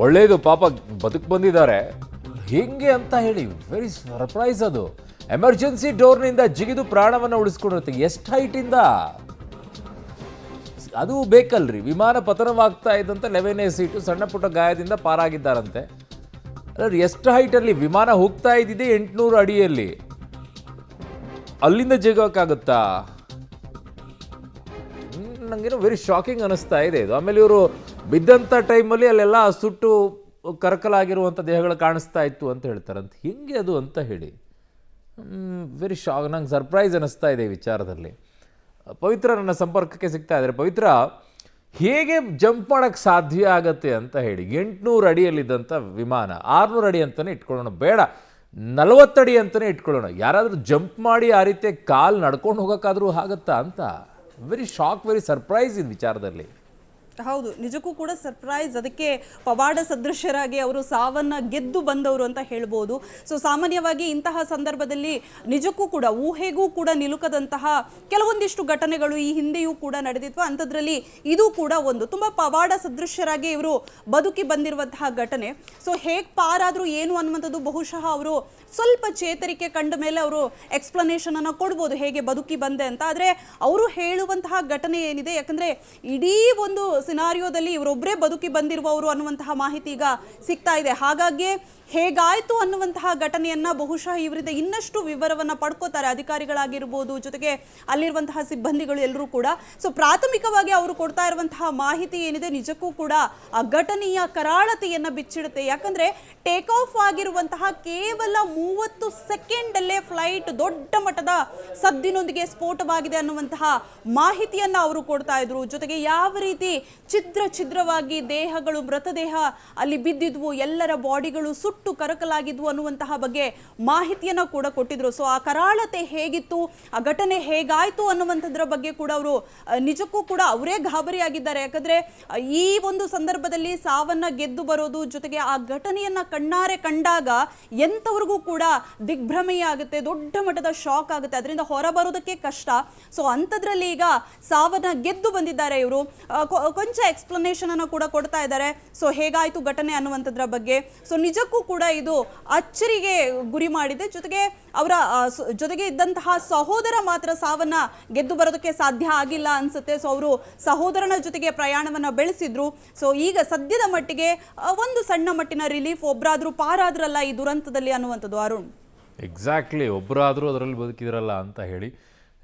ಒಳ್ಳೇದು ಪಾಪ ಬದುಕು ಬಂದಿದ್ದಾರೆ ಹೆಂಗೆ ಅಂತ ಹೇಳಿ ವೆರಿ ಸರ್ಪ್ರೈಸ್. ಅದು ಎಮರ್ಜೆನ್ಸಿ ಡೋರ್ನಿಂದ ಜಿಗಿದು ಪ್ರಾಣವನ್ನು ಉಳಿಸ್ಕೊಂಡಿರುತ್ತೆ. ಎಷ್ಟು ಹೈಟಿಂದ ಅದು ಬೇಕಲ್ರಿ. ವಿಮಾನ ಪತನವಾಗ್ತಾ ಇದ್ದಂತ 11A ಸೀಟು ಸಣ್ಣ ಪುಟ್ಟ ಗಾಯದಿಂದ ಪಾರಾಗಿದ್ದಾರಂತೆ. ಅಲ್ಲ, ಎಷ್ಟು ಹೈಟಲ್ಲಿ ವಿಮಾನ ಹೋಗ್ತಾ ಇದ್ದಿದೆ 800 ಅಡಿಯಲ್ಲಿ, ಅಲ್ಲಿಂದ ಜಿಗೋಕ್ಕಾಗುತ್ತಾ? ನನಗೇನೋ ವೆರಿ ಶಾಕಿಂಗ್ ಅನಿಸ್ತಾ ಇದೆ ಇದು. ಆಮೇಲೆ ಇವರು ಬಿದ್ದಂಥ ಟೈಮಲ್ಲಿ ಅಲ್ಲೆಲ್ಲ ಸುಟ್ಟು ಕರಕಲಾಗಿರುವಂಥ ದೇಹಗಳು ಕಾಣಿಸ್ತಾ ಇತ್ತು ಅಂತ ಹೇಳ್ತಾರಂತ. ಹೆಂಗೆ ಅದು ಅಂತ ಹೇಳಿ ವೆರಿ ಶಾಕ್. ನಂಗೆ ಸರ್ಪ್ರೈಸ್ ಅನ್ನಿಸ್ತಾ ಇದೆ ಈ ವಿಚಾರದಲ್ಲಿ. ಪವಿತ್ರ ನನ್ನ ಸಂಪರ್ಕಕ್ಕೆ ಸಿಗ್ತಾ ಇದ್ದಾರೆ. ಪವಿತ್ರ, ಹೇಗೆ ಜಂಪ್ ಮಾಡೋಕ್ಕೆ ಸಾಧ್ಯ ಆಗತ್ತೆ ಅಂತ ಹೇಳಿ? 800 ಅಡಿಯಲ್ಲಿದ್ದಂಥ ವಿಮಾನ 600 ಅಡಿ ಅಂತಲೇ ಇಟ್ಕೊಳ್ಳೋಣ, ಬೇಡ 40 ಅಡಿ ಅಂತಲೇ ಇಟ್ಕೊಳ್ಳೋಣ, ಯಾರಾದರೂ ಜಂಪ್ ಮಾಡಿ ಆ ರೀತಿ ಕಾಲು ನಡ್ಕೊಂಡು ಹೋಗೋಕ್ಕಾದ್ರೂ ಆಗತ್ತಾ ಅಂತ ವೆರಿ ಶಾಕ್, ವೆರಿ ಸರ್ಪ್ರೈಸ್ ಇದು ವಿಚಾರದಲ್ಲಿ. ಹೌದು, ನಿಜಕ್ಕೂ ಕೂಡ ಸರ್ಪ್ರೈಸ್. ಅದಕ್ಕೆ ಪವಾಡ ಸದೃಶ್ಯರಾಗಿ ಅವರು ಸಾವನ್ನ ಗೆದ್ದು ಬಂದವರು ಅಂತ ಹೇಳ್ಬೋದು. ಸೊ ಸಾಮಾನ್ಯವಾಗಿ ಇಂತಹ ಸಂದರ್ಭದಲ್ಲಿ ನಿಜಕ್ಕೂ ಕೂಡ ಊಹೆಗೂ ಕೂಡ ನಿಲುಕದಂತಹ ಕೆಲವೊಂದಿಷ್ಟು ಘಟನೆಗಳು ಈ ಹಿಂದೆಯೂ ಕೂಡ ನಡೆದಿದ್ವು. ಅಂಥದ್ರಲ್ಲಿ ಇದು ಕೂಡ ಒಂದು ತುಂಬ ಪವಾಡ ಸದೃಶ್ಯರಾಗಿ ಇವರು ಬದುಕಿ ಬಂದಿರುವಂತಹ ಘಟನೆ. ಸೊ ಹೇಗೆ ಪಾರಾದರೂ ಏನು ಅನ್ನುವಂಥದ್ದು ಬಹುಶಃ ಅವರು ಸ್ವಲ್ಪ ಚೇತರಿಕೆ ಕಂಡ ಮೇಲೆ ಅವರು ಎಕ್ಸ್ಪ್ಲನೇಷನ್ ಅನ್ನು ಕೊಡ್ಬೋದು ಹೇಗೆ ಬದುಕಿ ಬಂದೆ ಅಂತ. ಆದರೆ ಅವರು ಹೇಳುವಂತಹ ಘಟನೆ ಏನಿದೆ, ಯಾಕಂದರೆ ಇಡೀ ಒಂದು ಸಿನಾರಿಯೋದಲ್ಲಿ ಇವರೊಬ್ಬರೇ ಬದುಕಿ ಬಂದಿರುವವರು ಅನ್ನುವಂತಹ ಮಾಹಿತಿ ಈಗ ಸಿಗ್ತಾ ಇದೆ. ಹಾಗಾಗಿ ಹೇಗಾಯಿತು ಅನ್ನುವಂತಹ ಘಟನೆಯನ್ನು ಬಹುಶಃ ಇವರಿಂದ ಇನ್ನಷ್ಟು ವಿವರವನ್ನು ಪಡ್ಕೋತಾರೆ ಅಧಿಕಾರಿಗಳಾಗಿರ್ಬೋದು, ಜೊತೆಗೆ ಅಲ್ಲಿರುವಂತಹ ಸಿಬ್ಬಂದಿಗಳು ಎಲ್ಲರೂ ಕೂಡ. ಸೊ ಪ್ರಾಥಮಿಕವಾಗಿ ಅವರು ಕೊಡ್ತಾ ಇರುವಂತಹ ಮಾಹಿತಿ ಏನಿದೆ ನಿಜಕ್ಕೂ ಕೂಡ ಆ ಘಟನೆಯ ಕರಾಳತೆಯನ್ನು ಬಿಚ್ಚಿಡುತ್ತೆ. ಯಾಕಂದರೆ ಟೇಕ್ ಆಫ್ ಆಗಿರುವಂತಹ ಕೇವಲ 30 ಸೆಕೆಂಡಲ್ಲೇ ಫ್ಲೈಟ್ ದೊಡ್ಡ ಮಟ್ಟದ ಸದ್ದಿನೊಂದಿಗೆ ಸ್ಫೋಟವಾಗಿದೆ ಅನ್ನುವಂತಹ ಮಾಹಿತಿಯನ್ನು ಅವರು ಕೊಡ್ತಾ ಇದ್ರು. ಜೊತೆಗೆ ಯಾವ ರೀತಿ ಛಿದ್ರವಾಗಿ ದೇಹಗಳು, ಮೃತದೇಹ ಅಲ್ಲಿ ಬಿದ್ದಿದ್ವು, ಎಲ್ಲರ ಬಾಡಿಗಳು ಸುಟ್ಟು ಕರಕಲಾಗಿದ್ವು ಅನ್ನುವಂತಹ ಬಗ್ಗೆ ಮಾಹಿತಿಯನ್ನು ಕೂಡ ಕೊಟ್ಟಿದ್ರು. ಸೊ ಆ ಕರಾಳತೆ ಹೇಗಿತ್ತು, ಆ ಘಟನೆ ಹೇಗಾಯಿತು ಅನ್ನುವಂಥದ್ರ ಬಗ್ಗೆ ಕೂಡ ಅವರು ನಿಜಕ್ಕೂ ಕೂಡ ಅವರೇ ಗಾಬರಿಯಾಗಿದ್ದಾರೆ. ಯಾಕಂದರೆ ಈ ಒಂದು ಸಂದರ್ಭದಲ್ಲಿ ಸಾವನ್ನ ಗೆದ್ದು ಬರೋದು, ಜೊತೆಗೆ ಆ ಘಟನೆಯನ್ನು ಕಣ್ಣಾರೆ ಕಂಡಾಗ ಎಂಥವ್ರಿಗೂ ಕೂಡ ದಿಗ್ಭ್ರಮೆಯ ಆಗುತ್ತೆ, ದೊಡ್ಡ ಮಟ್ಟದ ಶಾಕ್ ಆಗುತ್ತೆ, ಅದರಿಂದ ಹೊರಬರೋದಕ್ಕೆ ಕಷ್ಟ. ಸೊ ಅಂಥದ್ರಲ್ಲಿ ಈಗ ಸಾವನ್ನ ಗೆದ್ದು ಬಂದಿದ್ದಾರೆ ಇವರು. ಕೊಂಚ ಎಕ್ಸ್ಪ್ಲನೇಷನ್ ಅನ್ನು ಕೂಡ ಕೊಡ್ತಾ ಇದ್ದಾರೆ. ಸೊ ಹೇಗಾಯಿತು ಘಟನೆ ಅನ್ನುವಂಥದ್ರ ಬಗ್ಗೆ. ಸೊ ನಿಜಕ್ಕೂ ಕೂಡ ಇದು ಅಚ್ಚರಿಗೆ ಗುರಿ ಮಾಡಿದೆ. ಜೊತೆಗೆ ಅವರ ಜೊತೆಗೆ ಇದ್ದಂತಹ ಸಹೋದರ ಮಾತ್ರ ಸಾವನ್ನ ಗೆದ್ದು ಬರೋದಕ್ಕೆ ಸಾಧ್ಯ ಆಗಿಲ್ಲ ಅನ್ಸುತ್ತೆ. ಸೊ ಅವರು ಸಹೋದರನ ಜೊತೆಗೆ ಪ್ರಯಾಣವನ್ನ ಬೆಳೆಸಿದ್ರು. ಸೊ ಈಗ ಸದ್ಯದ ಮಟ್ಟಿಗೆ ಒಂದು ಸಣ್ಣ ಮಟ್ಟಿನ ರಿಲೀಫ್, ಒಬ್ಬರಾದ್ರೂ ಪಾರಾದ್ರಲ್ಲ ಈ ದುರಂತದಲ್ಲಿ ಅನ್ನುವಂಥದ್ದು. ಅರುಣ್, ಎಕ್ಸಾಕ್ಟ್ಲಿ, ಒಬ್ಬರಾದರೂ ಅದರಲ್ಲಿ ಬದುಕಿದ್ರಲ್ಲ ಅಂತ ಹೇಳಿ